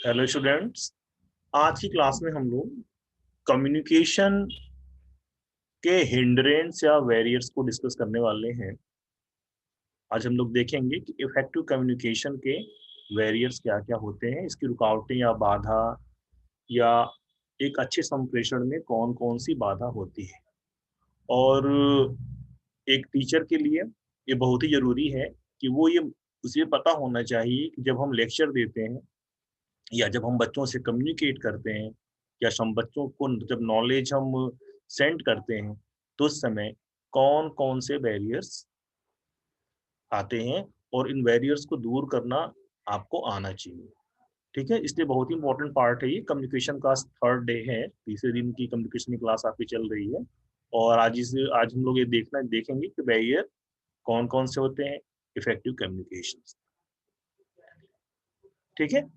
Hello students. आज की class में हम लोग कम्युनिकेशन के हिंड्रेंस या बैरियर्स को डिस्कस करने वाले हैं। आज हम लोग देखेंगे कि इफेक्टिव कम्युनिकेशन के बैरियर्स क्या क्या होते हैं, इसकी रुकावटें या बाधा, या एक अच्छे संप्रेषण में कौन कौन सी बाधा होती है। और एक टीचर के लिए ये बहुत ही जरूरी है कि वो ये उसे पता होना चाहिए कि जब हम लेक्चर देते हैं या जब हम बच्चों से कम्युनिकेट करते हैं या हम बच्चों को जब नॉलेज हम सेंड करते हैं, तो उस समय कौन कौन से बैरियर्स आते हैं और इन बैरियर्स को दूर करना आपको आना चाहिए। ठीक है, इसलिए बहुत ही इंपॉर्टेंट पार्ट है ये। कम्युनिकेशन का थर्ड डे है, तीसरे दिन की कम्युनिकेशन की क्लास आपकी चल रही है। और आज हम लोग ये देखेंगे कि बैरियर कौन कौन से होते हैं इफेक्टिव कम्युनिकेशन। ठीक है,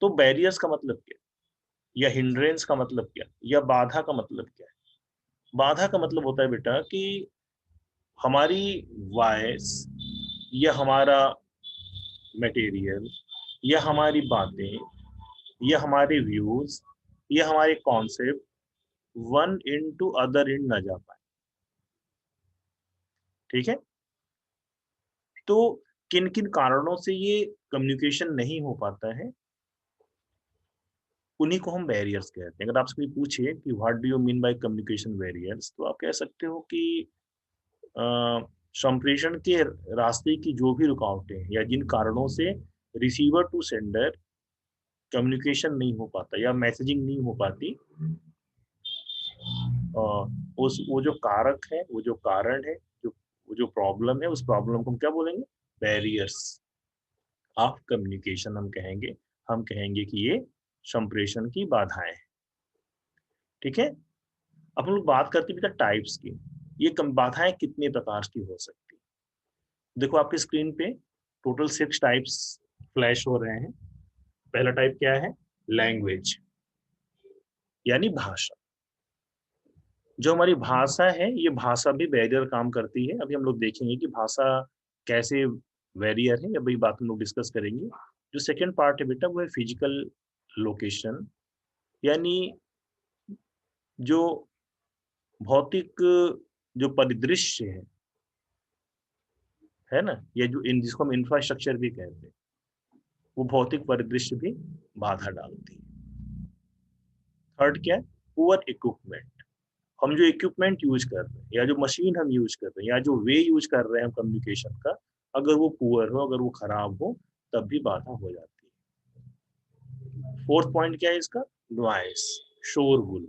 तो बैरियर्स का मतलब क्या, या हिंड्रेंस का मतलब क्या, या बाधा का मतलब क्या है। बाधा का मतलब होता है बेटा कि हमारी वॉइस या हमारा मटेरियल या हमारी बातें या हमारे व्यूज या हमारे concept one in to other इन न जा पाए। ठीक है, तो किन किन कारणों से ये कम्युनिकेशन नहीं हो पाता है, उन्हीं को हम बैरियर्स कहते हैं। अगर आपसे कोई पूछे कि what do you mean by communication barriers, तो आप कह सकते हो कि अ, संप्रेषण के रास्ते की जो भी रुकावटें हैं या जिन कारणों से रिसीवर टू सेंडर कम्युनिकेशन नहीं हो पाता या मैसेजिंग नहीं हो पाती, अ, उस वो जो कारक है, वो जो कारण है, वो जो प्रॉब्लम है, उस प्रॉब्लम को हम क्या बोलेंगे, बैरियर्स ऑफ कम्युनिकेशन हम कहेंगे। हम कहेंगे कि ये संप्रेषण की बाधाएं हैं। ठीक है, अब हम लोग बात करते हैं बेटा टाइप्स की। ये बाधाएं कितने प्रकार की हो सकती है। देखो आपकी स्क्रीन पे टोटल 6 टाइप्स फ्लैश हो रहे हैं। पहला टाइप क्या है, लैंग्वेज यानी भाषा। जो हमारी भाषा है, ये भाषा भी बैरियर काम करती है। अभी हम लोग देखेंगे कि भाषा कैसे बैरियर है, अभी बात हम लोग डिस्कस करेंगे। जो सेकंड पार्ट है बेटा, वो है फिजिकल लोकेशन, यानी जो भौतिक जो परिदृश्य है ना, या जो इन जिसको हम इंफ्रास्ट्रक्चर भी कहते हैं, वो भौतिक परिदृश्य भी बाधा डालती है। थर्ड क्या है, पुअर इक्विपमेंट। हम जो इक्विपमेंट यूज कर रहे हैं या जो मशीन हम यूज कर रहे हैं या जो वे यूज कर रहे हैं हम कम्युनिकेशन का, अगर वो पुअर हो, अगर वो खराब हो, तब भी बाधा हो जाती है। फोर्थ पॉइंट क्या है इसका, नॉइस, शोरगुल।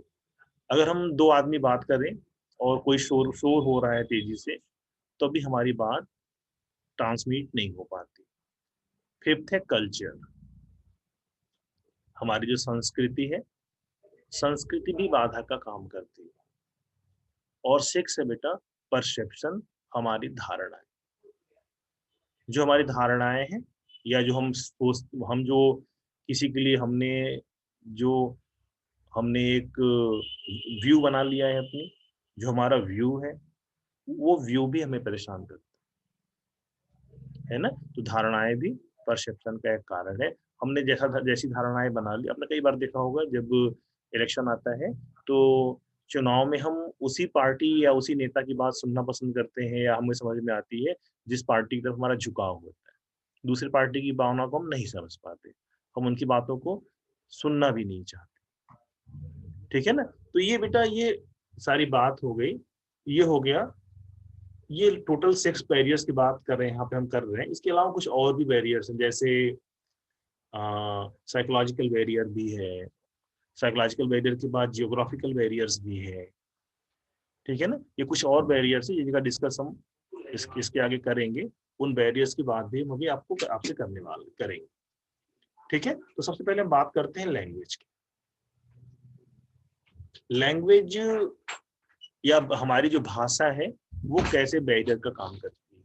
अगर हम दो आदमी बात करें और कोई शोर शोर हो रहा है तेजी से, तो भी हमारी बात ट्रांसमिट नहीं हो पाती। फिफ्थ है कल्चर, हमारी जो संस्कृति है, संस्कृति भी बाधा का काम करती है। और सिक्स है बेटा परसेप्शन, हमारी धारणाएं। जो हमारी धारणाएं हैं या जो हम जो किसी के लिए जो हमने एक व्यू बना लिया है अपनी, जो हमारा व्यू है, वो व्यू भी हमें परेशान करता है ना। तो धारणाएं भी परसेप्शन का एक कारण है। हमने जैसी धारणाएं बना ली, आपने कई बार देखा होगा जब इलेक्शन आता है, तो चुनाव में हम उसी पार्टी या उसी नेता की बात सुनना पसंद करते हैं, या हमें समझ में आती है जिस पार्टी की तरफ हमारा झुकाव होता है। दूसरी पार्टी की भावना को हम नहीं समझ पाते, हम उनकी बातों को सुनना भी नहीं चाहते। ठीक है ना, तो ये बेटा ये सारी बात हो गई। ये हो गया, ये टोटल 6 बैरियर्स की बात कर रहे हैं यहाँ पे हम कर रहे हैं। इसके अलावा कुछ और भी बैरियर्स हैं, जैसे साइकोलॉजिकल बैरियर भी है। साइकोलॉजिकल बैरियर के बाद जियोग्राफिकल बैरियर्स भी है। ठीक है ना, ये कुछ और बैरियर्स है जिनका डिस्कस हम इसके आगे करेंगे। उन बैरियर्स की बात भी हम अभी आपसे करने वाले करेंगे। ठीक है, तो सबसे पहले हम बात करते हैं लैंग्वेज की। लैंग्वेज या हमारी जो भाषा है, वो कैसे बैरियर का काम करती है।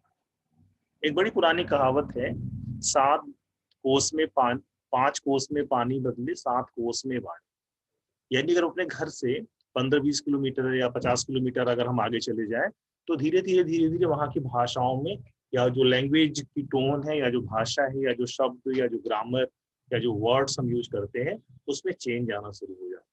एक बड़ी पुरानी कहावत है, 7 कोस में 5 कोस में पानी बदले 7 कोस में बाढ़। यानी अगर अपने घर से 15-20 किलोमीटर या 50 किलोमीटर अगर हम आगे चले जाएं, तो धीरे धीरे वहां की भाषाओं में या जो लैंग्वेज की टोन है, या जो भाषा है, या जो शब्द, या जो ग्रामर, या जो वर्ड्स हम यूज करते हैं, उसमें चेंज आना शुरू हो जाता है।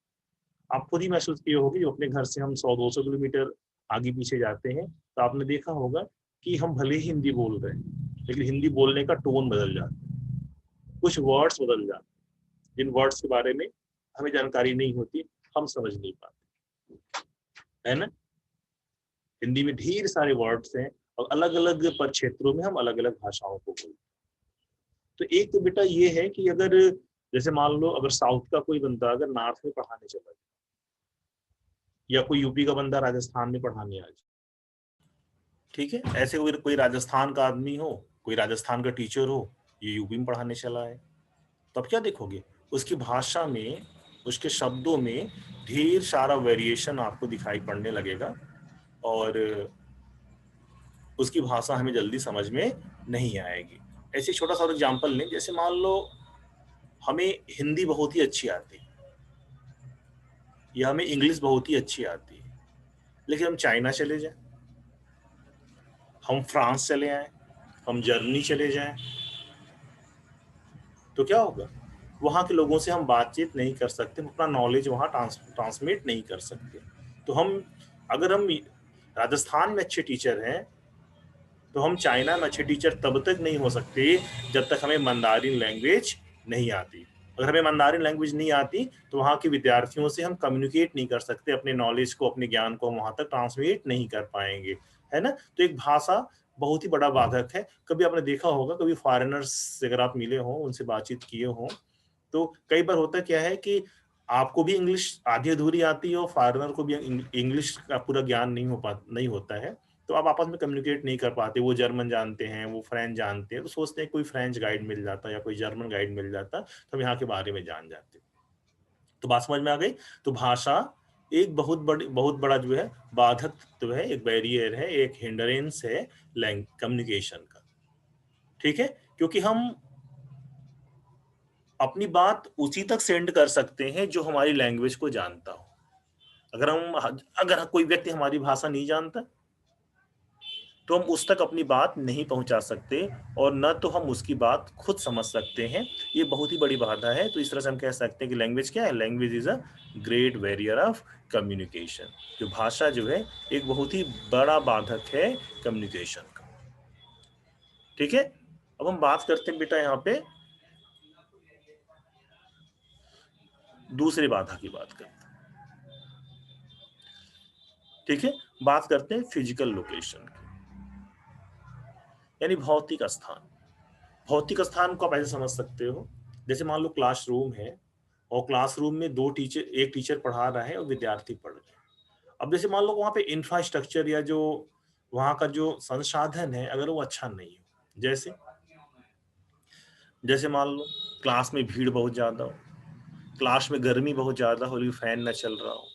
आप खुद ही महसूस किए होंगे, जो अपने घर से हम 100-200 किलोमीटर आगे पीछे जाते हैं, तो आपने देखा होगा कि हम भले ही हिंदी बोल रहे हैं, लेकिन हिंदी बोलने का टोन बदल जाता है, कुछ वर्ड्स बदल जाते हैं, जिन वर्ड्स के बारे में हमें जानकारी नहीं होती, हम समझ नहीं पाते, है ना। हिंदी में ढेर सारे वर्ड्स हैं, और अलग अलग क्षेत्रों में हम अलग अलग भाषाओं को बोलते हैं। तो एक तो बेटा ये है कि अगर जैसे मान लो, अगर साउथ का कोई बंदा अगर नॉर्थ में पढ़ाने चला जाए, या कोई यूपी का बंदा राजस्थान में पढ़ाने आ जाए, ठीक है, ऐसे कोई कोई राजस्थान का आदमी हो, कोई राजस्थान का टीचर हो, ये यूपी में पढ़ाने चला है, तो अब क्या देखोगे, उसकी भाषा में, उसके शब्दों में ढेर सारा वेरिएशन आपको दिखाई पड़ने लगेगा, और उसकी भाषा हमें जल्दी समझ में नहीं आएगी। ऐसे छोटा सा एग्जाम्पल लें, जैसे मान लो हमें हिंदी बहुत ही अच्छी आती है, या हमें इंग्लिश बहुत ही अच्छी आती है, लेकिन हम चाइना चले जाएं, हम फ्रांस चले आए, हम जर्मनी चले जाएं, तो क्या होगा, वहाँ के लोगों से हम बातचीत नहीं कर सकते, हम अपना नॉलेज वहाँ ट्रांसमिट नहीं कर सकते। तो हम, अगर हम राजस्थान में अच्छे टीचर हैं, तो हम चाइना में अच्छे टीचर तब तक नहीं हो सकते जब तक हमें मंदारिन लैंग्वेज नहीं आती। अगर हमें मंदारिन लैंग्वेज नहीं आती, तो वहाँ के विद्यार्थियों से हम कम्युनिकेट नहीं कर सकते, अपने नॉलेज को, अपने ज्ञान को वहाँ तक ट्रांसमिट नहीं कर पाएंगे, है ना। तो एक भाषा बहुत ही बड़ा बाधक है। कभी आपने देखा होगा, कभी फॉरेनर्स से अगर आप मिले हों, उनसे बातचीत किए हों, तो कई बार होता क्या है कि आपको भी इंग्लिश आधी अधूरी आती है, और फॉरेनर को भी इंग्लिश का पूरा ज्ञान नहीं होता है, तो आप आपस में कम्युनिकेट नहीं कर पाते। वो जर्मन जानते हैं, वो फ्रेंच जानते हैं, तो सोचते हैं कोई फ्रेंच गाइड मिल जाता या कोई जर्मन गाइड मिल जाता, तो हम यहाँ के बारे में जान जाते। तो बात समझ में आ गई। तो भाषा एक बहुत बड़ा जो है बाधक तो है, एक बैरियर है, एक हिंड्रेंस है कम्युनिकेशन का, ठीक है। क्योंकि हम अपनी बात उसी तक सेंड कर सकते हैं जो हमारी लैंग्वेज को जानता हो। अगर कोई व्यक्ति हमारी भाषा नहीं जानता, तो हम उस तक अपनी बात नहीं पहुंचा सकते, और न तो हम उसकी बात खुद समझ सकते हैं। ये बहुत ही बड़ी बाधा है। तो इस तरह से हम कह सकते हैं कि लैंग्वेज क्या है, language is a great barrier of communication. जो भाषा जो है एक बहुत ही बड़ा बाधक है कम्युनिकेशन का, ठीक है। अब हम बात करते हैं बेटा यहाँ पे दूसरी बाधा की बात करते हैं, ठीक है। बात करते हैं फिजिकल लोकेशन की, यानी भौतिक स्थान। भौतिक स्थान को आप ऐसे समझ सकते हो, जैसे मान लो क्लासरूम है, और क्लासरूम में एक टीचर पढ़ा रहा है और विद्यार्थी पढ़ रहे हैं। अब जैसे मान लो वहाँ पे इंफ्रास्ट्रक्चर या जो वहाँ का जो संसाधन है, अगर वो अच्छा नहीं हो, जैसे जैसे मान लो क्लास में भीड़ बहुत ज्यादा हो, क्लास में गर्मी बहुत ज्यादा हो लेकिन फैन न चल रहा हो,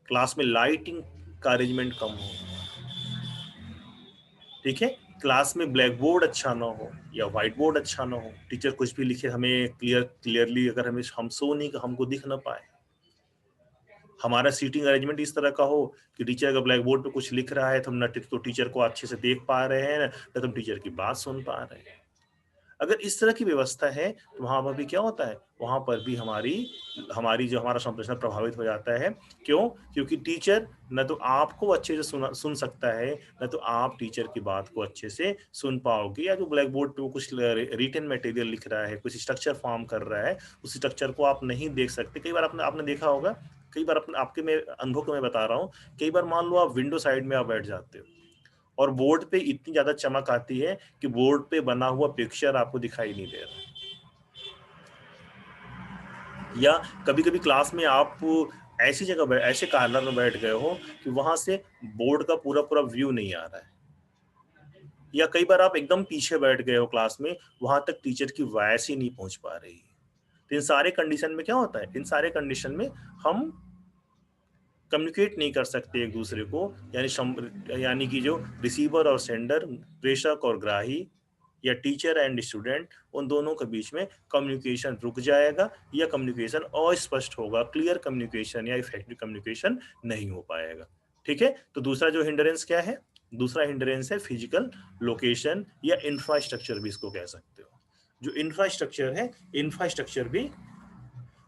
क्लास में लाइटिंग का अरेंजमेंट कम हो, ठीक है, क्लास में ब्लैक बोर्ड अच्छा ना हो या व्हाइट बोर्ड अच्छा ना हो, टीचर कुछ भी लिखे हमें क्लियरली अगर हम सो नहीं, हमको दिख ना पाए, हमारा सीटिंग अरेंजमेंट इस तरह का हो कि टीचर अगर ब्लैक बोर्ड पे कुछ लिख रहा है, तो हम न तो टीचर को अच्छे से देख पा रहे हैं, न तो हम टीचर की बात सुन पा रहे हैं। अगर इस तरह की व्यवस्था है, तो वहां पर भी क्या होता है, वहां पर भी हमारी हमारी जो हमारा संप्रेषण प्रभावित हो जाता है। क्यों? क्योंकि टीचर न तो आपको अच्छे से सुन सकता है, न तो आप टीचर की बात को अच्छे से सुन पाओगे, या जो ब्लैक बोर्ड पे वो कुछ रिटन मटेरियल लिख रहा है, कुछ स्ट्रक्चर फॉर्म कर रहा है, उस स्ट्रक्चर को आप नहीं देख सकते। कई बार आपने आपने देखा होगा, कई बार अपने आपके मैं अनुभव को मैं बता रहा हूँ, कई बार मान लो आप विंडो साइड में आप बैठ जाते हो, और बोर्ड पे इतनी ज्यादा चमक आती है कि बोर्ड पे बना हुआ पिक्चर आपको दिखाई नहीं दे रहा। या कभी कभी क्लास में आप ऐसी जगह ऐसे कॉर्नर में बैठ गए हो कि वहां से बोर्ड का पूरा पूरा व्यू नहीं आ रहा है, या कई बार आप एकदम पीछे बैठ गए हो क्लास में, वहां तक टीचर की वॉइस ही नहीं पहुंच पा रही है। तो इन सारे कंडीशन में क्या होता है, इन सारे कंडीशन में हम कम्युनिकेट नहीं कर सकते एक दूसरे को, यानी कि जो रिसीवर और सेंडर, प्रेषक और ग्राही, या टीचर एंड स्टूडेंट, उन दोनों के बीच में कम्युनिकेशन रुक जाएगा, या कम्युनिकेशन अस्पष्ट होगा, क्लियर कम्युनिकेशन या इफेक्टिव कम्युनिकेशन नहीं हो पाएगा, ठीक है। तो दूसरा जो हिंड्रेंस क्या है, दूसरा हिंड्रेंस है फिजिकल लोकेशन या इंफ्रास्ट्रक्चर भी इसको कह सकते हो। जो इंफ्रास्ट्रक्चर है, इंफ्रास्ट्रक्चर भी,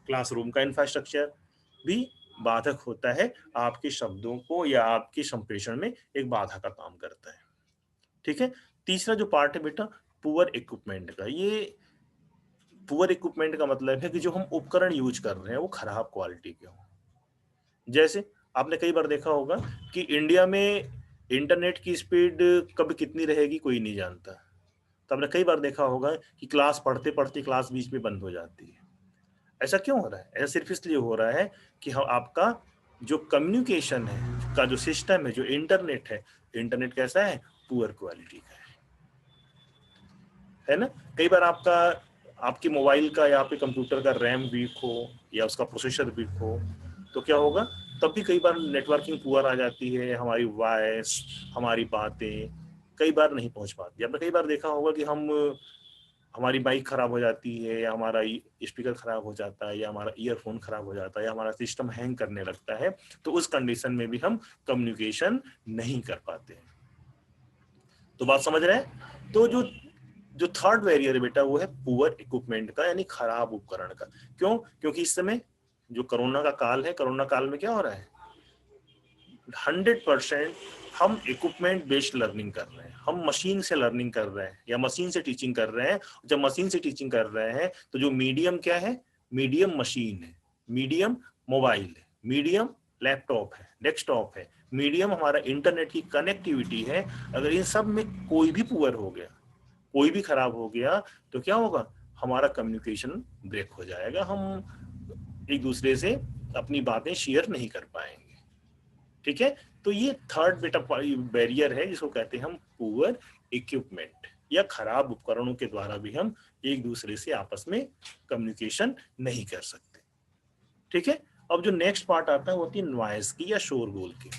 क्लासरूम का इंफ्रास्ट्रक्चर भी बाधक होता है, आपके शब्दों को या आपके संप्रेषण में एक बाधा का काम करता है। ठीक है। तीसरा जो पार्ट है बेटा पुअर इक्विपमेंट का, ये पुअर इक्विपमेंट का मतलब है कि जो हम उपकरण यूज कर रहे हैं वो खराब क्वालिटी के हों। जैसे आपने कई बार देखा होगा कि इंडिया में इंटरनेट की स्पीड कब कितनी रहेगी कोई नहीं जानता। तो आपने कई बार देखा होगा कि क्लास पढ़ते पढ़ते क्लास बीच में बंद हो जाती है। ऐसा क्यों हो रहा है? ऐसा सिर्फ इसलिए हो रहा है कि हम आपका जो कम्युनिकेशन है का जो सिस्टम है, जो इंटरनेट है, इंटरनेट कैसा है? पुअर क्वालिटी का है ना। कई बार आपका आपके मोबाइल का या आपके कंप्यूटर का रैम वीक हो या उसका प्रोसेसर वीक हो तो क्या होगा, तब भी कई बार नेटवर्किंग पुअर आ जाती है, हमारी वॉइस, हमारी बातें कई बार नहीं पहुंच पाती। आपने कई बार देखा होगा कि हमारी माइक खराब हो जाती है या हमारा स्पीकर खराब हो जाता है या हमारा ईयरफोन खराब हो जाता है या हमारा सिस्टम हैंग करने लगता है, तो उस कंडीशन में भी हम कम्युनिकेशन नहीं कर पाते हैं। तो बात समझ रहे हैं? तो जो जो थर्ड बैरियर है बेटा वो है पुअर इक्विपमेंट का, यानी खराब उपकरण का। क्यों? क्योंकि इस समय जो कोरोना का काल है, कोरोना काल में क्या हो रहा है, 100% हम इक्विपमेंट बेस्ड लर्निंग कर रहे हैं, हम मशीन से लर्निंग कर रहे हैं या मशीन से टीचिंग कर रहे हैं। जब मशीन से टीचिंग कर रहे हैं तो जो मीडियम क्या है, मीडियम मशीन है, मीडियम मोबाइल है, मीडियम लैपटॉप है, डेस्कटॉप है, मीडियम हमारा इंटरनेट की कनेक्टिविटी है। अगर इन सब में कोई भी पुअर हो गया, कोई भी खराब हो गया तो क्या होगा, हमारा कम्युनिकेशन ब्रेक हो जाएगा, हम एक दूसरे से अपनी बातें शेयर नहीं कर पाएंगे। ठीक है। तो ये थर्ड बेटा बैरियर है जिसको कहते हैं हम पुअर इक्विपमेंट, या खराब उपकरणों के द्वारा भी हम एक दूसरे से आपस में कम्युनिकेशन नहीं कर सकते। ठीक है। अब जो नेक्स्ट पार्ट आता है वो होती है नॉइज की या शोरगुल की।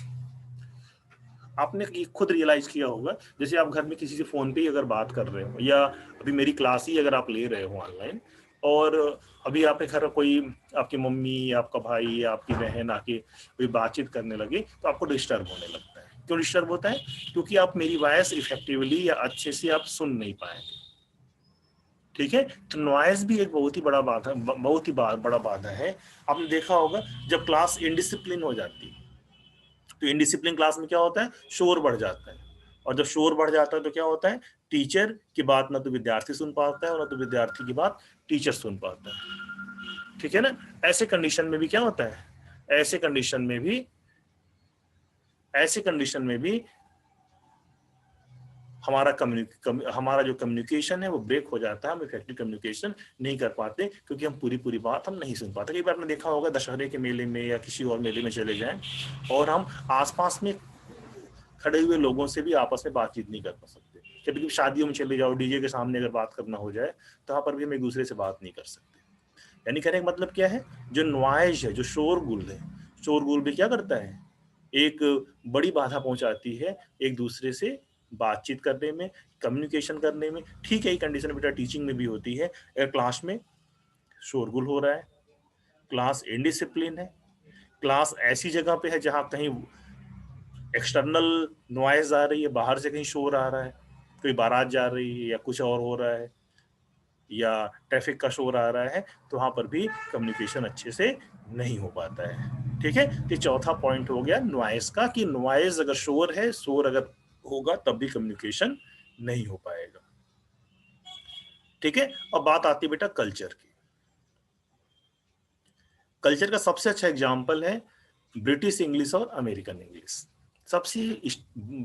आपने ये खुद रियलाइज किया होगा, जैसे आप घर में किसी से फोन पे ही अगर बात कर रहे हो या अभी मेरी क्लास ही अगर आप ले रहे हो ऑनलाइन, और अभी आपके घर कोई आपकी मम्मी या आपका भाई या आपकी बहन आके कोई बातचीत करने लगे तो आपको डिस्टर्ब होने लगता है। क्यों डिस्टर्ब होता है? क्योंकि आप मेरी वॉइस इफेक्टिवली या अच्छे से आप सुन नहीं पाएंगे। ठीक है। तो नॉइज भी एक बहुत ही बड़ा बाधा, बहुत ही बड़ा बाधा है। आपने देखा होगा जब क्लास इनडिसिप्लिन हो जाती है तो इनडिसिप्लिन क्लास में क्या होता है, शोर बढ़ जाता है। और जब शोर बढ़ जाता है तो क्या होता है, टीचर की बात ना तो विद्यार्थी सुन पाता है और ना तो विद्यार्थी की बात टीचर सुन पाता है। ठीक है ना। ऐसे कंडीशन में भी क्या होता है, ऐसे कंडीशन में भी ऐसे कंडीशन में भी हमारा जो कम्युनिकेशन है वो ब्रेक हो जाता है, हम इफेक्टिव कम्युनिकेशन नहीं कर पाते क्योंकि हम पूरी बात हम नहीं सुन पाते। कई बार आपने देखा होगा दशहरे के मेले में या किसी और मेले में चले जाएं और हम आसपास में खड़े हुए लोगों से भी आपस में बातचीत नहीं कर पा सकते। कभी कभी शादियों में चले जाओ, डीजे के सामने अगर बात करना हो जाए तो वहां पर भी हम एक दूसरे से बात नहीं कर सकते। यानी कहने का मतलब क्या है, जो नॉइज है, जो शोरगुल है, शोरगुल भी क्या करता है, एक बड़ी बाधा पहुंचाती है एक दूसरे से बातचीत करने में, कम्युनिकेशन करने में। ठीक है, ये कंडीशन बेटा टीचिंग में भी होती है। अगर क्लास में शोरगुल हो रहा है, क्लास इनडिसिप्लिन है, क्लास ऐसी जगह पे है जहां कहीं एक्सटर्नल नॉइज आ रही है, बाहर से कहीं शोर आ रहा है, कोई बारात जा रही है या कुछ और हो रहा है या ट्रैफिक का शोर आ रहा है, तो वहां पर भी कम्युनिकेशन अच्छे से नहीं हो पाता है। ठीक है। तो चौथा पॉइंट हो गया नॉइज का, कि नॉइज अगर शोर है, शोर अगर होगा तब भी कम्युनिकेशन नहीं हो पाएगा। ठीक है। अब बात आती है बेटा कल्चर की। कल्चर का सबसे अच्छा एग्जाम्पल है ब्रिटिश इंग्लिश और अमेरिकन इंग्लिश। सबसे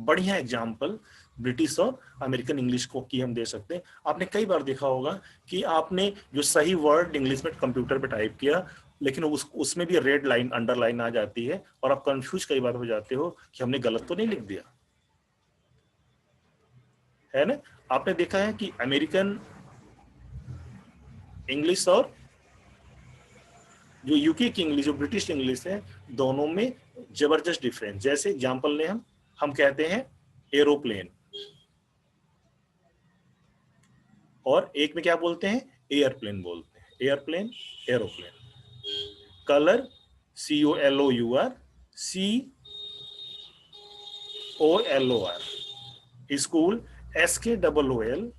बढ़िया एग्जाम्पल ब्रिटिश और अमेरिकन इंग्लिश को की हम दे सकते हैं। आपने कई बार देखा होगा कि आपने जो सही वर्ड इंग्लिश में कंप्यूटर पे टाइप किया, लेकिन उसमें भी रेड लाइन, अंडरलाइन आ जाती है और आप कंफ्यूज कई बार हो जाते हो कि हमने गलत तो नहीं लिख दिया, है ना। आपने देखा है कि अमेरिकन इंग्लिश और जो यूके की इंग्लिश, जो ब्रिटिश इंग्लिश है, दोनों में जबरदस्त डिफरेंस। जैसे एग्जांपल ने हम कहते हैं एरोप्लेन, और एक में क्या बोलते हैं, एयरप्लेन बोलते हैं, airplane, aeroplane. Colour COLOUR, COLOR, school SKOOL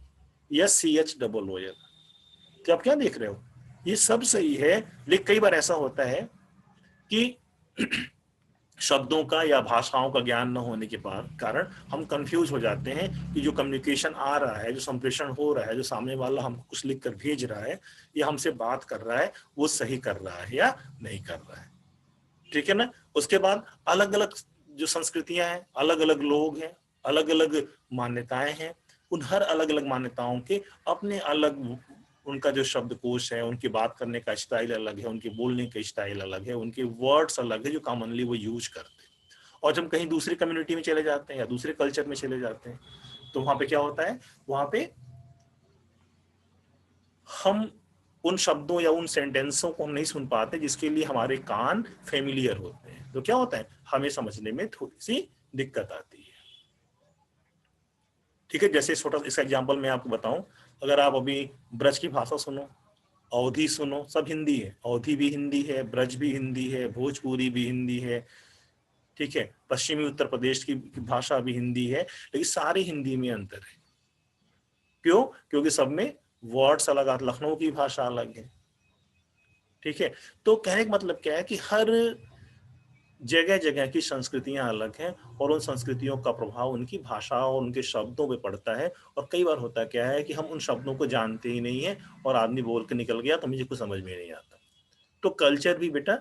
या CHOOL। तो आप क्या देख रहे हो, ये सब सही है, लेकिन कई बार ऐसा होता है कि शब्दों का या भाषाओं का ज्ञान न होने के कारण हम कंफ्यूज हो जाते हैं कि जो कम्युनिकेशन आ रहा है, जो संप्रेषण हो रहा है, जो सामने वाला हमको कुछ लिख कर भेज रहा है या हमसे बात कर रहा है, वो सही कर रहा है या नहीं कर रहा है। ठीक है ना। उसके बाद अलग अलग जो संस्कृतियां हैं, अलग अलग लोग हैं, अलग अलग मान्यताएं हैं, उन हर अलग अलग मान्यताओं के अपने अलग, उनका जो शब्दकोश है, उनकी बात करने का स्टाइल अलग है, उनके बोलने का स्टाइल अलग है, उनके वर्ड्स अलग है जो कॉमनली वो यूज करते हैं। और जब कहीं दूसरी कम्युनिटी में चले जाते हैं या दूसरे कल्चर में चले जाते हैं, तो वहां पे क्या होता है, वहां पे हम उन शब्दों या उन सेंटेंसों को हम नहीं सुन पाते जिसके लिए हमारे कान फेमिलियर होते हैं। तो क्या होता है, हमें समझने में थोड़ी सी दिक्कत आती है। ठीक है, जैसे छोटा इसका एग्जांपल मैं आपको बताऊं, अगर आप अभी ब्रज की भाषा सुनो, अवधी सुनो, सब हिंदी है, अवधी भी हिंदी है, ब्रज भी हिंदी है, भोजपुरी भी हिंदी है, ठीक है, पश्चिमी उत्तर प्रदेश की भाषा भी हिंदी है, लेकिन सारे हिंदी में अंतर है। क्यों? क्योंकि सब में वर्ड्स अलग, लखनऊ की भाषा अलग है। ठीक है, तो कहने का मतलब क्या है कि हर जगह जगह की संस्कृतियां अलग हैं और उन संस्कृतियों का प्रभाव उनकी भाषा और उनके शब्दों पे पड़ता है। और कई बार होता क्या है कि हम उन शब्दों को जानते ही नहीं है और आदमी बोल के निकल गया तो मुझे कुछ समझ में नहीं आता। तो कल्चर भी बेटा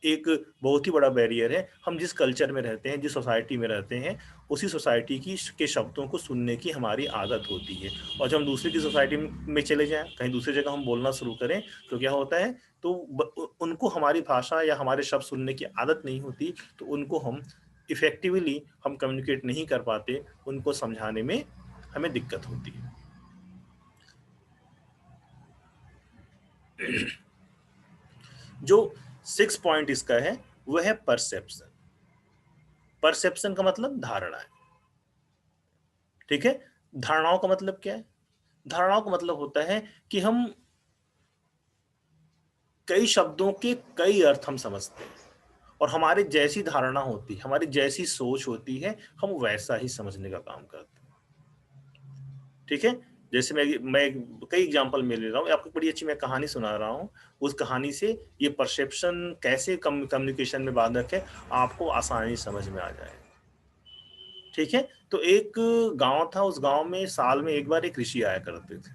एक बहुत ही बड़ा बैरियर है। हम जिस कल्चर में रहते हैं, जिस सोसाइटी में रहते हैं, उसी सोसाइटी की के शब्दों को सुनने की हमारी आदत होती है। और जब हम दूसरे की सोसाइटी में चले जाएं, कहीं दूसरी जगह हम बोलना शुरू करें, तो क्या होता है, तो उनको हमारी भाषा या हमारे शब्द सुनने की आदत नहीं होती, तो उनको हम इफेक्टिवली हम कम्युनिकेट नहीं कर पाते, उनको समझाने में हमें दिक्कत होती है। जो 6 पॉइंट इसका है वो है परसेप्शन। परसेप्शन का मतलब धारणा है। ठीक है, धारणाओं का मतलब क्या है? धारणाओं का मतलब होता है कि हम कई शब्दों के कई अर्थ हम समझते हैं और हमारी जैसी धारणा होती है, हमारी जैसी सोच होती है, हम वैसा ही समझने का काम करते हैं। ठीक है, जैसे मैं कई एग्जांपल में ले रहा हूँ, आपको बड़ी अच्छी मैं कहानी सुना रहा हूँ। उस कहानी से ये परसेप्शन कैसे कम्युनिकेशन में बाधक है आपको आसानी समझ में आ जाए। ठीक है, तो एक गांव था, उस गांव में साल में एक बार एक ऋषि आया करते थे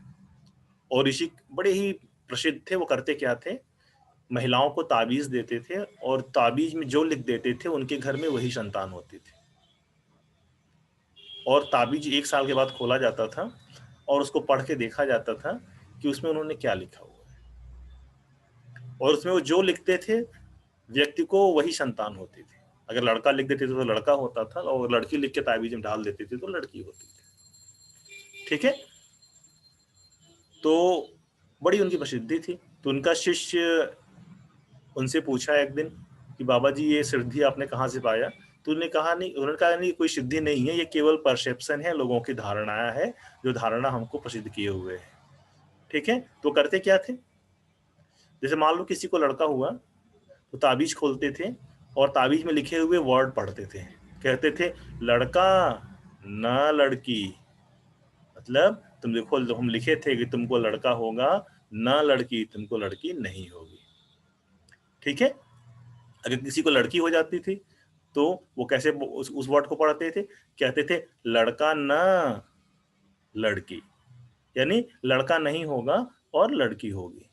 और ऋषि बड़े ही प्रसिद्ध थे। वो करते क्या थे, महिलाओं को ताबीज देते थे और ताबीज में जो लिख देते थे उनके घर में वही संतान होती थी। और ताबीज 1 साल के बाद खोला जाता था और उसको पढ़ के देखा जाता था कि उसमें उन्होंने क्या लिखा हुआ है, और उसमें वो जो लिखते थे व्यक्ति को वही संतान होती थी। अगर लड़का लिख देते थे तो लड़का होता था, और लड़की लिख के ताबीज में डाल देते थे तो लड़की होती थी। ठीक है, तो बड़ी उनकी प्रसिद्धि थी। तो उनका शिष्य उनसे पूछा एक दिन कि बाबा जी ये सिद्धि आपने कहाँ से पाया? तो उन्होंने कहा नहीं, कोई सिद्धि नहीं है, ये केवल परसेप्शन है, लोगों की धारणा है, जो धारणा हमको प्रसिद्ध किए हुए है। ठीक है, तो करते क्या थे, जैसे मान लो किसी को लड़का हुआ तो ताबीज खोलते थे और ताबीज में लिखे हुए वर्ड पढ़ते थे। कहते थे लड़का ना लड़की, मतलब तुम देखो हम लिखे थे कि तुमको लड़का होगा, ना लड़की, तुमको लड़की नहीं होगी। ठीक है, अगर किसी को लड़की हो जाती थी तो वो कैसे उस वर्ड को पढ़ते थे, कहते थे लड़का ना लड़की, यानी लड़का नहीं होगा और लड़की होगी।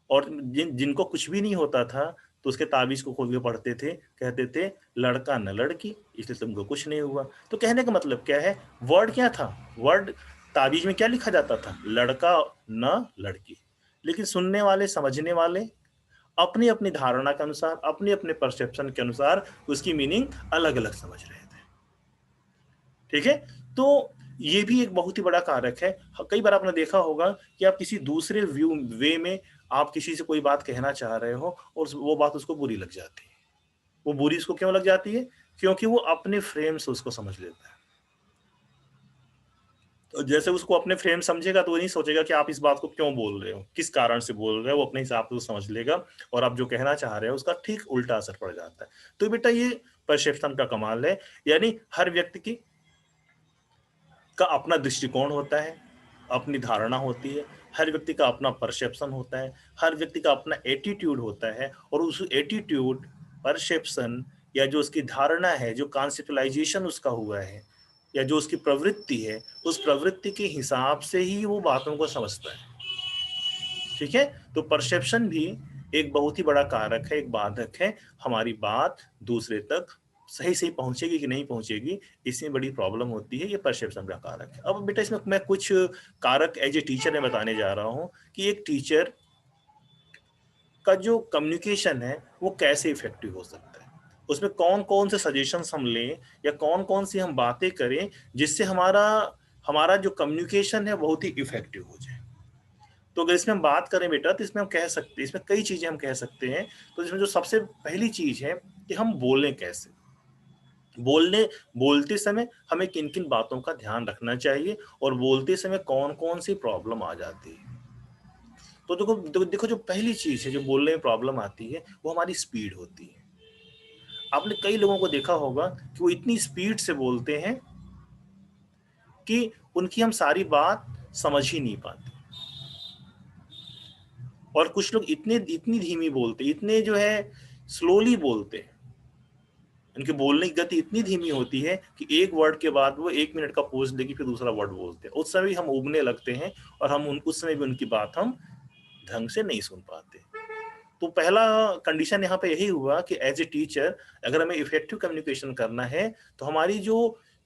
और जिनको कुछ भी नहीं होता था तो उसके ताबीज को खोल के पढ़ते थे, कहते थे लड़का न लड़की, इसलिए तुमको कुछ नहीं हुआ। तो कहने का मतलब क्या है, वर्ड क्या था, वर्ड ताबीज में क्या लिखा जाता था, लड़का न लड़की, लेकिन सुनने वाले समझने वाले अपनी अपनी धारणा के अनुसार, अपने अपने परसेप्शन के अनुसार उसकी मीनिंग अलग अलग समझ रहे थे। ठीक है, तो ये भी एक बहुत ही बड़ा कारक है। कई बार आपने देखा होगा कि आप किसी दूसरे व्यू वे में आप किसी से कोई बात कहना चाह रहे हो और वो बात उसको बुरी लग जाती है। वो बुरी उसको क्यों लग जाती है? क्योंकि वो अपने फ्रेम से उसको समझ लेता है। तो जैसे उसको अपने फ्रेम समझेगा तो वो नहीं सोचेगा कि आप इस बात को क्यों बोल रहे हो, किस कारण से बोल रहे हो, वो अपने हिसाब से समझ लेगा और आप जो कहना चाह रहे हो उसका ठीक उल्टा असर पड़ जाता है। तो बेटा ये परसेप्शन का कमाल है, यानी हर व्यक्ति की का अपना दृष्टिकोण होता है, अपनी धारणा होती है, हर व्यक्ति का अपना परसेप्शन होता है, हर व्यक्ति का अपना एटीट्यूड होता है और उस एटीट्यूड, परसेप्शन या जो उसकी धारणा है, जो कॉन्सेप्चुअलाइजेशन उसका हुआ है या जो उसकी प्रवृत्ति है, उस प्रवृत्ति के हिसाब से ही वो बातों को समझता है। ठीक है? तो परसेप्शन भी एक बहुत ही बड़ा कारक है, एक बाधक है। हमारी बात दूसरे तक सही पहुंचेगी कि नहीं पहुंचेगी, इसमें बड़ी प्रॉब्लम होती है। ये परसेप्शन का कारक है। अब बेटा इसमें मैं कुछ कारक एज ए टीचर में बताने जा रहा हूं कि एक टीचर का जो कम्युनिकेशन है वो कैसे इफेक्टिव हो सकता है, उसमें कौन कौन से सजेशंस हम लें या कौन कौन सी हम बातें करें जिससे हमारा हमारा जो कम्युनिकेशन है बहुत ही इफेक्टिव हो जाए। तो अगर इसमें हम बात करें बेटा, तो इसमें हम कह सकते हैं, इसमें कई चीजें हम कह सकते हैं। तो इसमें जो सबसे पहली चीज है कि हम बोलें कैसे, बोलते समय हमें किन किन बातों का ध्यान रखना चाहिए और बोलते समय कौन कौन सी प्रॉब्लम आ जाती है। तो देखो जो पहली चीज है जो बोलने में प्रॉब्लम आती है वो हमारी स्पीड होती है। आपने कई लोगों को देखा होगा कि वो इतनी स्पीड से बोलते हैं कि उनकी हम सारी बात समझ ही नहीं पाते, और कुछ लोग इतनी धीमी बोलते, इतने जो है स्लोली बोलते हैं, उनके बोलने की गति इतनी धीमी होती है कि एक वर्ड के बाद वो 1 मिनट का पॉज लेके फिर दूसरा वर्ड बोलते हैं। उस समय हम उबने लगते हैं और उस समय भी उनकी बात हम ढंग से नहीं सुन पाते। तो पहला कंडीशन यहाँ पे यही हुआ कि एज ए टीचर अगर हमें इफेक्टिव कम्युनिकेशन करना है तो हमारी जो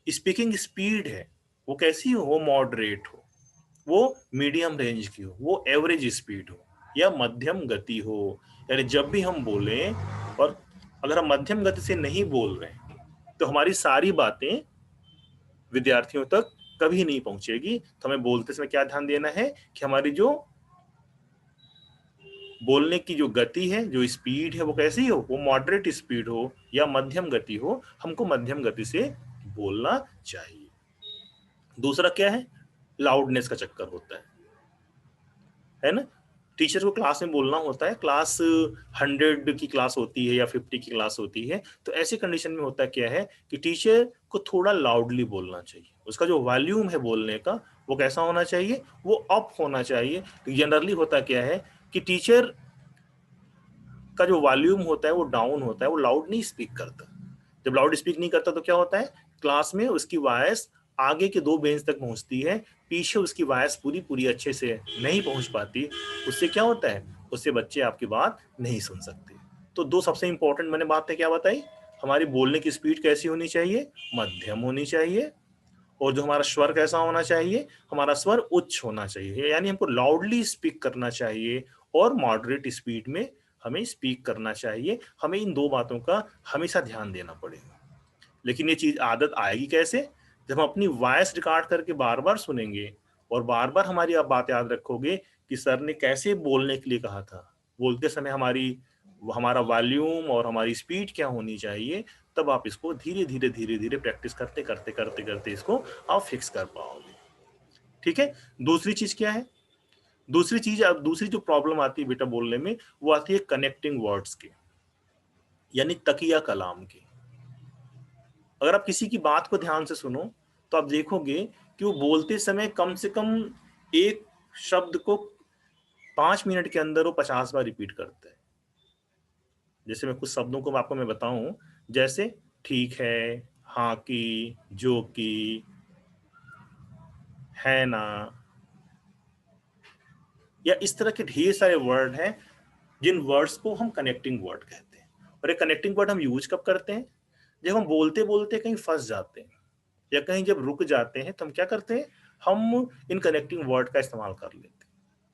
स्पीकिंग स्पीड है वो कैसी हो, वो मॉडरेट हो, वो मीडियम रेंज की हो, वो एवरेज स्पीड हो या मध्यम गति हो। यानी जब भी हम बोलें, और अगर हम मध्यम गति से नहीं बोल रहे हैं तो हमारी सारी बातें विद्यार्थियों तक कभी नहीं पहुंचेगी। तो हमें बोलते समय क्या ध्यान देना है कि हमारी जो बोलने की जो गति है, जो स्पीड है, वो कैसी हो, वो मॉडरेट स्पीड हो या मध्यम गति हो। हमको मध्यम गति से बोलना चाहिए। दूसरा क्या है, लाउडनेस का चक्कर होता है ना। टीचर को क्लास में बोलना होता है, क्लास 100 की क्लास होती है या 50 की क्लास होती है, तो ऐसी कंडीशन में होता क्या है कि टीचर को थोड़ा लाउडली बोलना चाहिए। उसका जो वॉल्यूम है बोलने का वो कैसा होना चाहिए, वो अप होना चाहिए। तो जनरली होता क्या है कि टीचर का जो वॉल्यूम होता है वो डाउन होता है, वो लाउड नहीं स्पीक करता। जब लाउड स्पीक नहीं करता तो क्या होता है, क्लास में उसकी वॉइस आगे के 2 बेंच तक पहुंचती है, पीछे उसकी वॉइस पूरी पूरी अच्छे से नहीं पहुंच पाती। उससे क्या होता है, उससे बच्चे आपकी बात नहीं सुन सकते। तो दो सबसे इंपॉर्टेंट मैंने बातें क्या बताई, हमारी बोलने की स्पीड कैसी होनी चाहिए, मध्यम होनी चाहिए, और जो हमारा स्वर कैसा होना चाहिए, हमारा स्वर उच्च होना चाहिए, यानी हमको लाउडली स्पीक करना चाहिए और मॉडरेट स्पीड में हमें स्पीक करना चाहिए। हमें इन दो बातों का हमेशा ध्यान देना पड़ेगा। लेकिन ये चीज आदत आएगी कैसे, जब हम अपनी वॉइस रिकॉर्ड करके बार बार सुनेंगे और बार बार हमारी आप बात याद रखोगे कि सर ने कैसे बोलने के लिए कहा था, बोलते समय हमारा वॉल्यूम और हमारी स्पीड क्या होनी चाहिए, तब आप इसको धीरे धीरे प्रैक्टिस करते करते इसको आप फिक्स कर पाओगे। ठीक है। दूसरी चीज क्या है, दूसरी जो प्रॉब्लम आती है बेटा बोलने में, वो आती है कनेक्टिंग वर्ड्स की, यानी तकिया कलाम की। अगर आप किसी की बात को ध्यान से सुनो तो आप देखोगे कि वो बोलते समय कम से कम एक शब्द को 5 मिनट के अंदर वो 50 बार रिपीट करता है। जैसे मैं कुछ शब्दों को आपको मैं बताऊं, जैसे ठीक है, हाँ की, जो की, है ना, या इस तरह के ढेर सारे वर्ड हैं जिन वर्ड्स को हम कनेक्टिंग वर्ड कहते हैं। और ये कनेक्टिंग वर्ड हम यूज कब करते हैं, जब हम बोलते बोलते कहीं फंस जाते हैं या कहीं जब रुक जाते हैं, तो हम क्या करते हैं, हम इन कनेक्टिंग वर्ड का इस्तेमाल कर लेते हैं।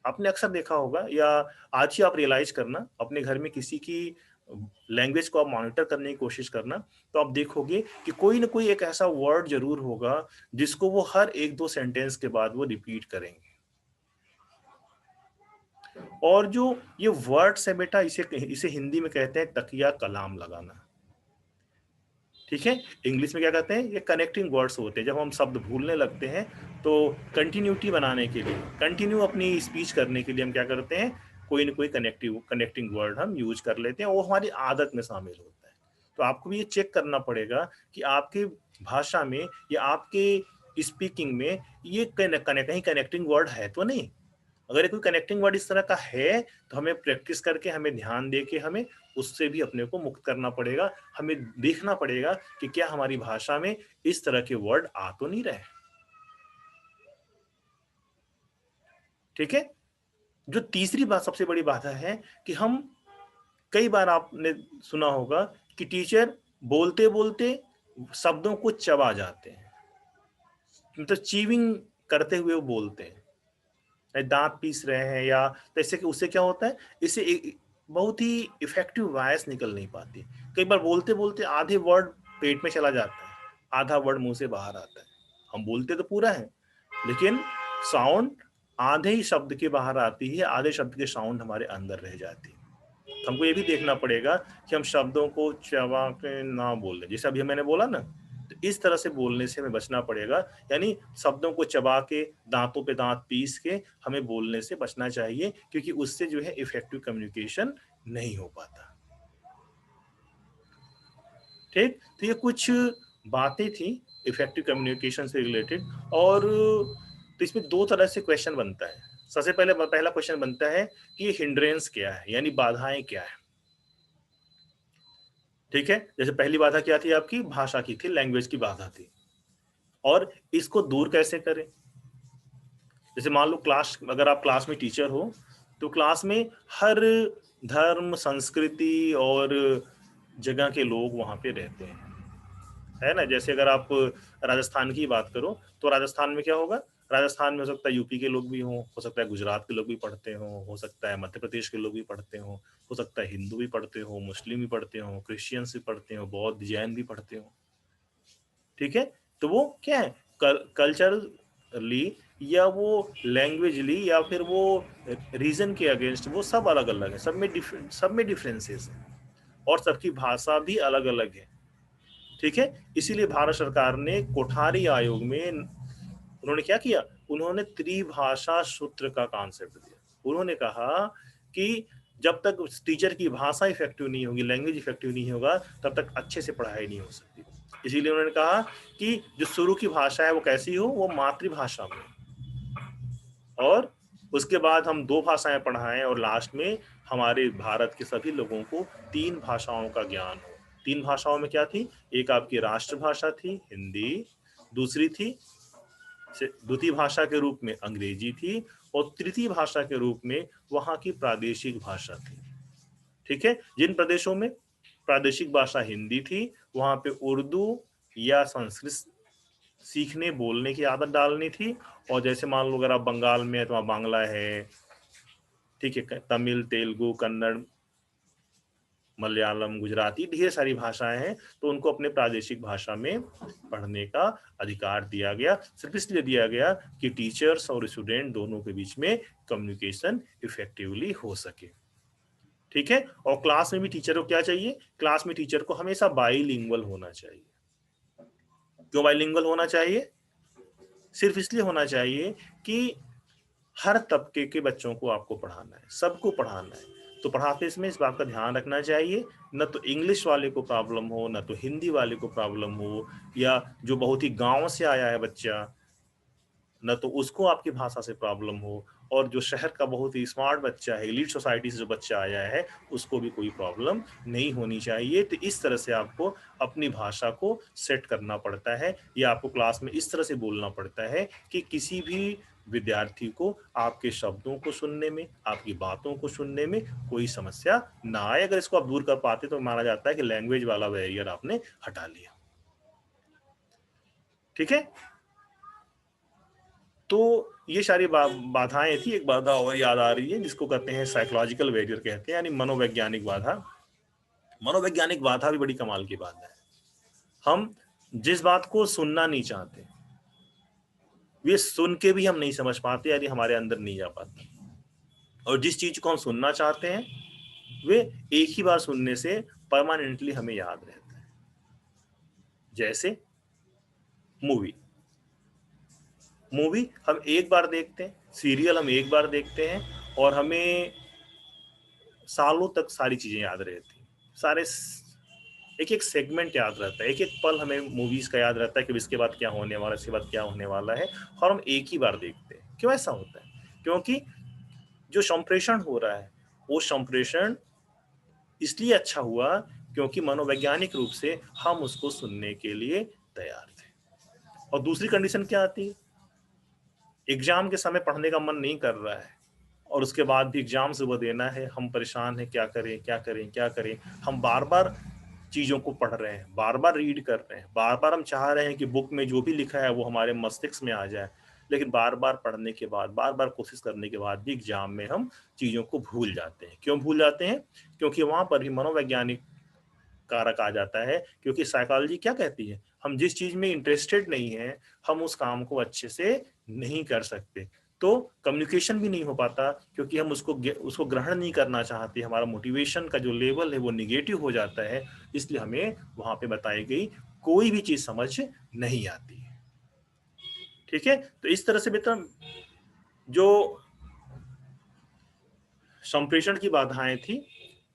आपने अक्सर देखा होगा, या आज ही आप रियलाइज करना, अपने घर में किसी की लैंग्वेज को आप मॉनिटर करने की कोशिश करना, तो आप देखोगे कि कोई ना कोई एक ऐसा वर्ड जरूर होगा जिसको वो हर 1-2 सेंटेंस के बाद वो रिपीट करेंगे। और जो ये वर्ड्स है बेटा, इसे इसे हिंदी में कहते हैं तकिया कलाम लगाना। ठीक है। इंग्लिश में क्या कहते हैं, ये कनेक्टिंग वर्ड्स होते हैं। जब हम शब्द भूलने लगते हैं तो कंटिन्यूटी बनाने के लिए, कंटिन्यू अपनी स्पीच करने के लिए हम क्या करते हैं, कोई ना कोई कनेक्टिंग वर्ड हम यूज कर लेते हैं, वो हमारी आदत में शामिल होता है। तो आपको भी ये चेक करना पड़ेगा कि आपके भाषा में या आपके स्पीकिंग में ये कहीं कनेक्टिंग वर्ड है तो नहीं। अगर ये कोई कनेक्टिंग वर्ड इस तरह का है तो हमें प्रैक्टिस करके, हमें ध्यान दे के हमें उससे भी अपने को मुक्त करना पड़ेगा। हमें देखना पड़ेगा कि क्या हमारी भाषा में इस तरह के वर्ड आ तो नहीं रहे। ठीक है। जो तीसरी बात, सबसे बड़ी बाधा है कि हम, कई बार आपने सुना होगा कि टीचर बोलते बोलते शब्दों को चबा जाते हैं, मतलब चीविंग करते हुए वो बोलते हैं, दांत पीस रहे हैं, या तो इससे उससे क्या होता है, इससे बहुत ही इफेक्टिव वॉइस निकल नहीं पाती। कई बार बोलते बोलते आधे वर्ड पेट में चला जाता है, आधा वर्ड मुंह से बाहर आता है। हम बोलते तो पूरा है, लेकिन साउंड आधे ही शब्द के बाहर आती है, आधे शब्द के साउंड हमारे अंदर रह जाती है। हमको ये भी देखना पड़ेगा कि हम शब्दों को चबा के ना बोल दें। जैसे अभी मैंने बोला ना, तो इस तरह से बोलने से हमें बचना पड़ेगा। यानी शब्दों को चबा के, दांतों पे दांत पीस के हमें बोलने से बचना चाहिए, क्योंकि उससे जो है इफेक्टिव कम्युनिकेशन नहीं हो पाता। ठीक, तो ये कुछ बातें थी इफेक्टिव कम्युनिकेशन से रिलेटेड। और तो इसमें दो तरह से क्वेश्चन बनता है। सबसे पहले पहला क्वेश्चन बनता है कि ये हिंड्रेंस क्या है, यानी बाधाएं क्या है। ठीक है, जैसे पहली बाधा क्या थी आपकी, भाषा की थी, लैंग्वेज की बाधा थी। और इसको दूर कैसे करें। जैसे मान लो क्लास, अगर आप क्लास में टीचर हो, तो क्लास में हर धर्म, संस्कृति और जगह के लोग वहां पे रहते हैं, है ना। जैसे अगर आप राजस्थान की बात करो, तो राजस्थान में क्या होगा, राजस्थान में हो सकता है यूपी के लोग भी हों, हो सकता है गुजरात के लोग भी पढ़ते हों, हो सकता है मध्य प्रदेश के लोग भी पढ़ते हों, हो सकता है हिंदू भी पढ़ते हों, मुस्लिम भी पढ़ते हों, क्रिश्चियंस भी पढ़ते हों, बौद्ध जैन भी पढ़ते हों। ठीक है, तो वो क्या है, कल्चरली या वो लैंग्वेजली या फिर वो रीजन के अगेंस्ट, वो सब अलग अलग है, सब में डिफरेंसेस है, और सबकी भाषा भी अलग अलग है। ठीक है, इसीलिए भारत सरकार ने कोठारी आयोग में उन्होंने क्या किया, उन्होंने त्रिभाषा सूत्र का कॉन्सेप्ट दिया। उन्होंने कहा कि जब तक टीचर की भाषा इफेक्टिव नहीं होगी, लैंग्वेज इफेक्टिव नहीं होगा, तब तक अच्छे से पढ़ाई नहीं हो सकती। इसीलिए उन्होंने कहा कि जो शुरू की भाषा है वो कैसी हो, वो मातृभाषा में, और उसके बाद हम 2 भाषाएं पढ़ाएं, और लास्ट में हमारे भारत के सभी लोगों को 3 भाषाओं का ज्ञान हो। 3 भाषाओं में क्या थी, एक आपकी राष्ट्रभाषा थी हिंदी, दूसरी थी द्वितीय भाषा के रूप में अंग्रेजी थी, और तृतीय भाषा के रूप में वहां की प्रादेशिक भाषा थी। ठीक है, जिन प्रदेशों में प्रादेशिक भाषा हिंदी थी, वहां पे उर्दू या संस्कृत सीखने बोलने की आदत डालनी थी। और जैसे मान लो अगर आप बंगाल में है तो वहाँ बांग्ला है, ठीक है, तमिल, तेलुगु, कन्नड़, मलयालम, गुजराती, ढेर सारी भाषाएं हैं, तो उनको अपने प्रादेशिक भाषा में पढ़ने का अधिकार दिया गया। सिर्फ इसलिए दिया गया कि टीचर्स और स्टूडेंट दोनों के बीच में कम्युनिकेशन इफेक्टिवली हो सके। ठीक है, और क्लास में भी टीचर को क्या चाहिए, क्लास में टीचर को हमेशा बाइलिंगुअल होना चाहिए। क्यों बाइलिंगुअल होना चाहिए, सिर्फ इसलिए होना चाहिए कि हर तबके के बच्चों को आपको पढ़ाना है, सबको पढ़ाना है, तो पढ़ाते इसमें इस बात का ध्यान रखना चाहिए, न तो इंग्लिश वाले को प्रॉब्लम हो, न तो हिंदी वाले को प्रॉब्लम हो, या जो बहुत ही गांव से आया है बच्चा, न तो उसको आपकी भाषा से प्रॉब्लम हो, और जो शहर का बहुत ही स्मार्ट बच्चा है, एलीट सोसाइटी से जो बच्चा आया है, उसको भी कोई प्रॉब्लम नहीं होनी चाहिए। तो इस तरह से आपको अपनी भाषा को सेट करना पड़ता है, या आपको क्लास में इस तरह से बोलना पड़ता है कि किसी भी विद्यार्थी को आपके शब्दों को सुनने में, आपकी बातों को सुनने में कोई समस्या ना आए। अगर इसको आप दूर कर पाते तो माना जाता है कि लैंग्वेज वाला बैरियर आपने हटा लिया। ठीक है, तो ये सारी बाधाएं थी। एक बाधा और याद आ रही है, जिसको कहते हैं साइकोलॉजिकल बैरियर कहते हैं, यानी मनोवैज्ञानिक बाधा। मनोवैज्ञानिक बाधा भी बड़ी कमाल की बात है। हम जिस बात को सुनना नहीं चाहते, वे सुन के भी हम नहीं समझ पाते, यानी हमारे अंदर नहीं जा पाता। और जिस चीज को हम सुनना चाहते हैं, वे एक ही बार सुनने से परमानेंटली हमें याद रहता है। जैसे मूवी, मूवी हम एक बार देखते हैं, सीरियल हम एक बार देखते हैं, और हमें सालों तक सारी चीजें याद रहती हैं, सारे एक एक सेगमेंट याद रहता है, एक एक पल हमें मूवीज का याद रहता है कि इसके बाद क्या होने वाला है, इसके बाद क्या होने वाला है, और हम एक ही बार देखते हैं। क्यों ऐसा होता है? क्योंकि जो संप्रेषण हो रहा है वो संप्रेषण इसलिए अच्छा हुआ क्योंकि मनोवैज्ञानिक रूप से हम उसको सुनने के लिए तैयार थे। और दूसरी कंडीशन क्या आती है? एग्जाम के समय पढ़ने का मन नहीं कर रहा है और उसके बाद भी एग्जाम सुबह देना है, हम परेशान हैं, क्या करें क्या करें क्या करें। हम बार बार चीजों को पढ़ रहे हैं, बार बार रीड कर रहे हैं, बार बार हम चाह रहे हैं कि बुक में जो भी लिखा है वो हमारे मस्तिष्क में आ जाए, लेकिन बार बार पढ़ने के बाद, बार बार कोशिश करने के बाद भी एग्जाम में हम चीजों को भूल जाते हैं। क्यों भूल जाते हैं? क्योंकि वहां पर भी मनोवैज्ञानिक कारक आ जाता है। क्योंकि साइकोलॉजी क्या कहती है, हम जिस चीज में इंटरेस्टेड नहीं है हम उस काम को अच्छे से नहीं कर सकते, तो कम्युनिकेशन भी नहीं हो पाता क्योंकि हम उसको ग्रहण नहीं करना चाहते, हमारा मोटिवेशन का जो लेवल है वो निगेटिव हो जाता है। इसलिए हमें वहां पे बताई गई कोई भी चीज समझ नहीं आती है। ठीक है, तो इस तरह से बेटा जो संप्रेषण की बाधाएं थी,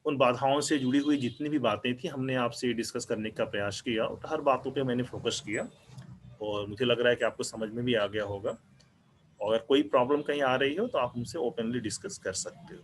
उन बाधाओं से जुड़ी हुई जितनी भी बातें थी हमने आपसे डिस्कस करने का प्रयास किया और हर बातों पे मैंने फोकस किया और मुझे लग रहा है कि आपको समझ में भी आ गया होगा। और अगर कोई प्रॉब्लम कहीं आ रही हो तो आप मुझसे ओपनली डिस्कस कर सकते हो।